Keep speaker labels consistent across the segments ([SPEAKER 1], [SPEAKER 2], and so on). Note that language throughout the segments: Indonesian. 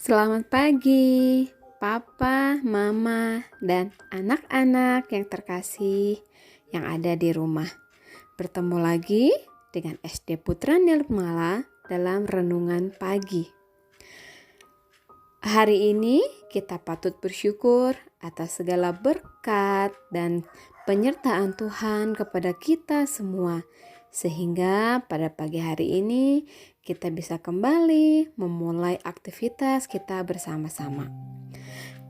[SPEAKER 1] Selamat pagi, Papa, Mama, dan anak-anak yang terkasih yang ada di rumah. Bertemu lagi dengan SD Putra Nirmala dalam renungan pagi. Hari ini kita patut bersyukur atas segala berkat dan penyertaan Tuhan kepada kita semua. Sehingga pada pagi hari ini kita bisa kembali memulai aktivitas kita bersama-sama.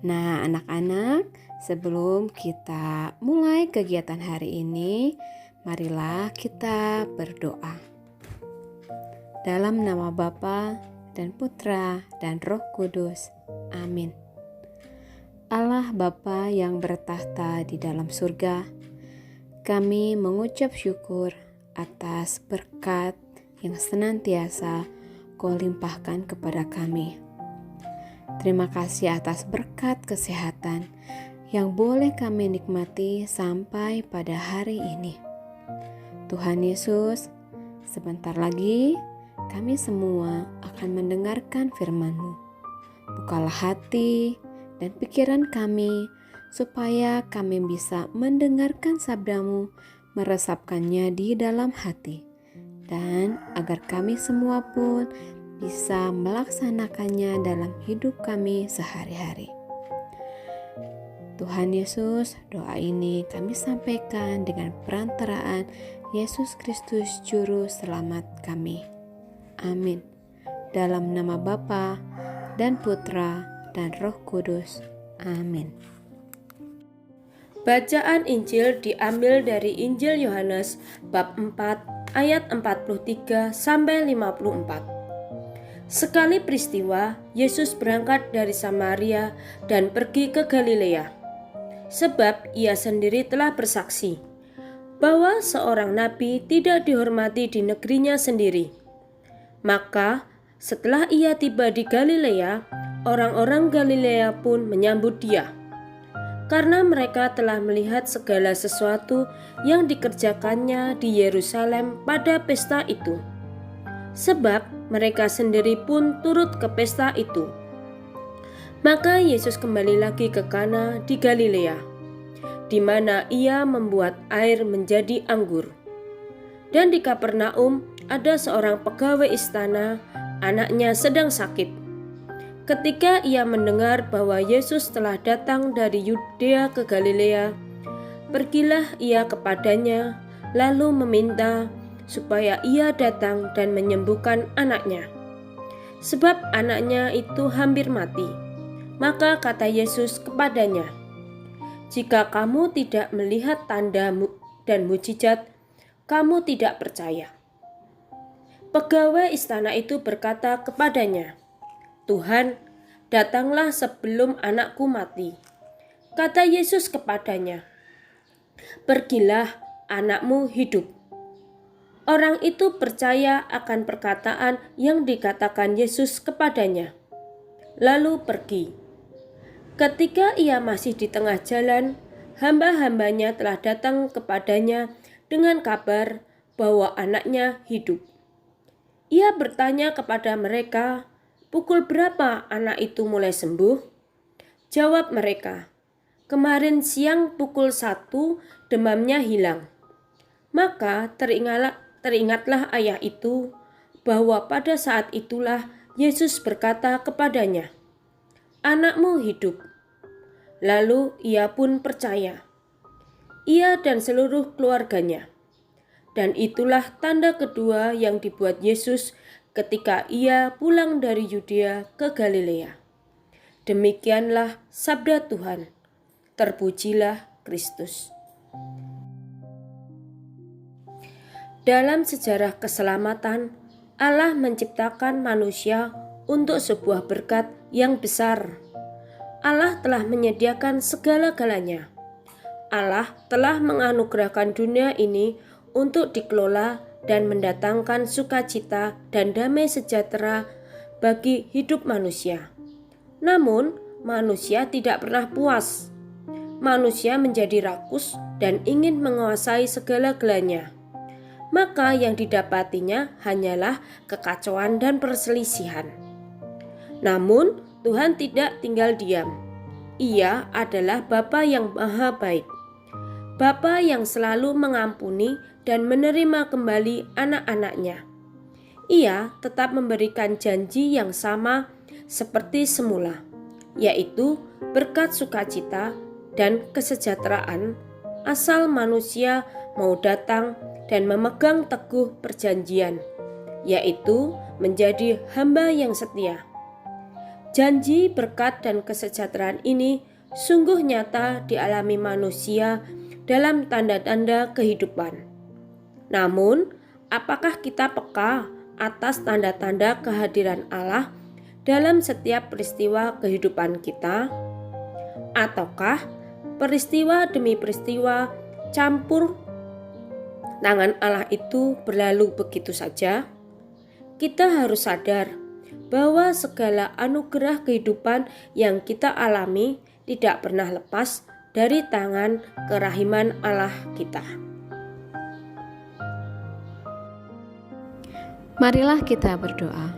[SPEAKER 1] Nah, anak-anak, sebelum kita mulai kegiatan hari ini, marilah kita berdoa. Dalam nama Bapa dan Putra dan Roh Kudus. Amin. Allah Bapa yang bertahta di dalam surga, kami mengucap syukur atas berkat yang senantiasa Kau limpahkan kepada kami. Terima kasih atas berkat kesehatan yang boleh kami nikmati sampai pada hari ini. Tuhan Yesus, sebentar lagi kami semua akan mendengarkan firman-Mu. Bukalah hati dan pikiran kami supaya kami bisa mendengarkan sabda-Mu, meresapkannya di dalam hati, dan agar kami semua pun bisa melaksanakannya dalam hidup kami sehari-hari. Tuhan Yesus, doa ini kami sampaikan dengan perantaraan Yesus Kristus Juru Selamat kami. Amin. Dalam nama Bapa dan Putra dan Roh Kudus. Amin.
[SPEAKER 2] Bacaan Injil diambil dari Injil Yohanes bab 4 ayat 43 sampai 54. Sekali peristiwa, Yesus berangkat dari Samaria dan pergi ke Galilea. Sebab ia sendiri telah bersaksi bahwa seorang nabi tidak dihormati di negerinya sendiri. Maka setelah ia tiba di Galilea, orang-orang Galilea pun menyambut dia, karena mereka telah melihat segala sesuatu yang dikerjakannya di Yerusalem pada pesta itu. Sebab mereka sendiri pun turut ke pesta itu. Maka Yesus kembali lagi ke Kana di Galilea, di mana ia membuat air menjadi anggur. Dan di Kapernaum ada seorang pegawai istana, anaknya sedang sakit. Ketika ia mendengar bahwa Yesus telah datang dari Yudea ke Galilea, pergilah ia kepadanya, lalu meminta supaya ia datang dan menyembuhkan anaknya. Sebab anaknya itu hampir mati. Maka kata Yesus kepadanya, "Jika kamu tidak melihat tanda dan mujizat, kamu tidak percaya." Pegawai istana itu berkata kepadanya, "Tuhan, datanglah sebelum anakku mati." Kata Yesus kepadanya, "Pergilah, anakmu hidup." Orang itu percaya akan perkataan yang dikatakan Yesus kepadanya, lalu pergi. Ketika ia masih di tengah jalan, hamba-hambanya telah datang kepadanya dengan kabar bahwa anaknya hidup. Ia bertanya kepada mereka, "Pukul berapa anak itu mulai sembuh?" Jawab mereka, "Kemarin siang pukul 1 demamnya hilang." Maka teringatlah ayah itu bahwa pada saat itulah Yesus berkata kepadanya, "Anakmu hidup." Lalu ia pun percaya, ia dan seluruh keluarganya. Dan itulah tanda kedua yang dibuat Yesus ketika ia pulang dari Yudea ke Galilea. Demikianlah sabda Tuhan. Terpujilah Kristus. Dalam sejarah keselamatan, Allah menciptakan manusia untuk sebuah berkat yang besar. Allah telah menyediakan segala-galanya. Allah telah menganugerahkan dunia ini untuk dikelola dan mendatangkan sukacita dan damai sejahtera bagi hidup manusia. Namun, manusia tidak pernah puas. Manusia menjadi rakus dan ingin menguasai segala-galanya. Maka yang didapatinya hanyalah kekacauan dan perselisihan. Namun, Tuhan tidak tinggal diam. Ia adalah Bapa yang Maha Baik. Bapa yang selalu mengampuni dan menerima kembali anak-anaknya. Ia tetap memberikan janji yang sama seperti semula, yaitu berkat sukacita dan kesejahteraan asal manusia mau datang dan memegang teguh perjanjian, yaitu menjadi hamba yang setia. Janji berkat dan kesejahteraan ini sungguh nyata dialami manusia dalam tanda-tanda kehidupan. Namun, apakah kita peka atas tanda-tanda kehadiran Allah dalam setiap peristiwa kehidupan kita? Ataukah peristiwa demi peristiwa campur tangan Allah itu berlalu begitu saja? Kita harus sadar bahwa segala anugerah kehidupan yang kita alami tidak pernah lepas dari tangan kerahiman Allah kita.
[SPEAKER 1] Marilah kita berdoa.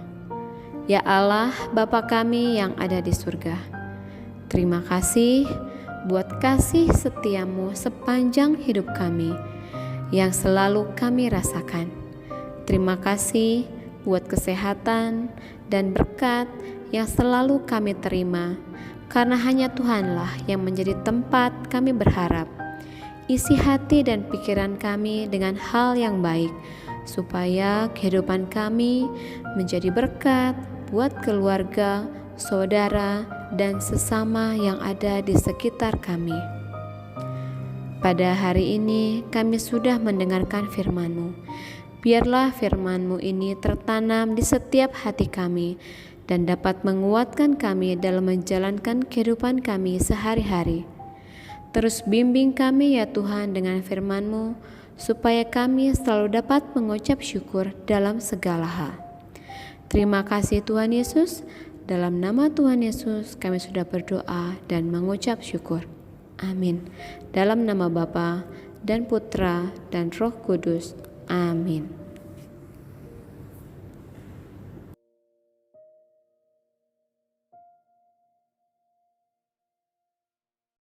[SPEAKER 1] Ya Allah, Bapa kami yang ada di surga, terima kasih buat kasih setiamu sepanjang hidup kami yang selalu kami rasakan. Terima kasih buat kesehatan dan berkat yang selalu kami terima, karena hanya Tuhanlah yang menjadi tempat kami berharap. Isi hati dan pikiran kami dengan hal yang baik, supaya kehidupan kami menjadi berkat buat keluarga, saudara, dan sesama yang ada di sekitar kami. Pada hari ini kami sudah mendengarkan firman-Mu. Biarlah firman-Mu ini tertanam di setiap hati kami dan dapat menguatkan kami dalam menjalankan kehidupan kami sehari-hari. Terus bimbing kami ya Tuhan dengan firman-Mu, supaya kami selalu dapat mengucap syukur dalam segala hal. Terima kasih Tuhan Yesus. Dalam nama Tuhan Yesus kami sudah berdoa dan mengucap syukur. Amin. Dalam nama Bapa dan Putra dan Roh Kudus. Amin.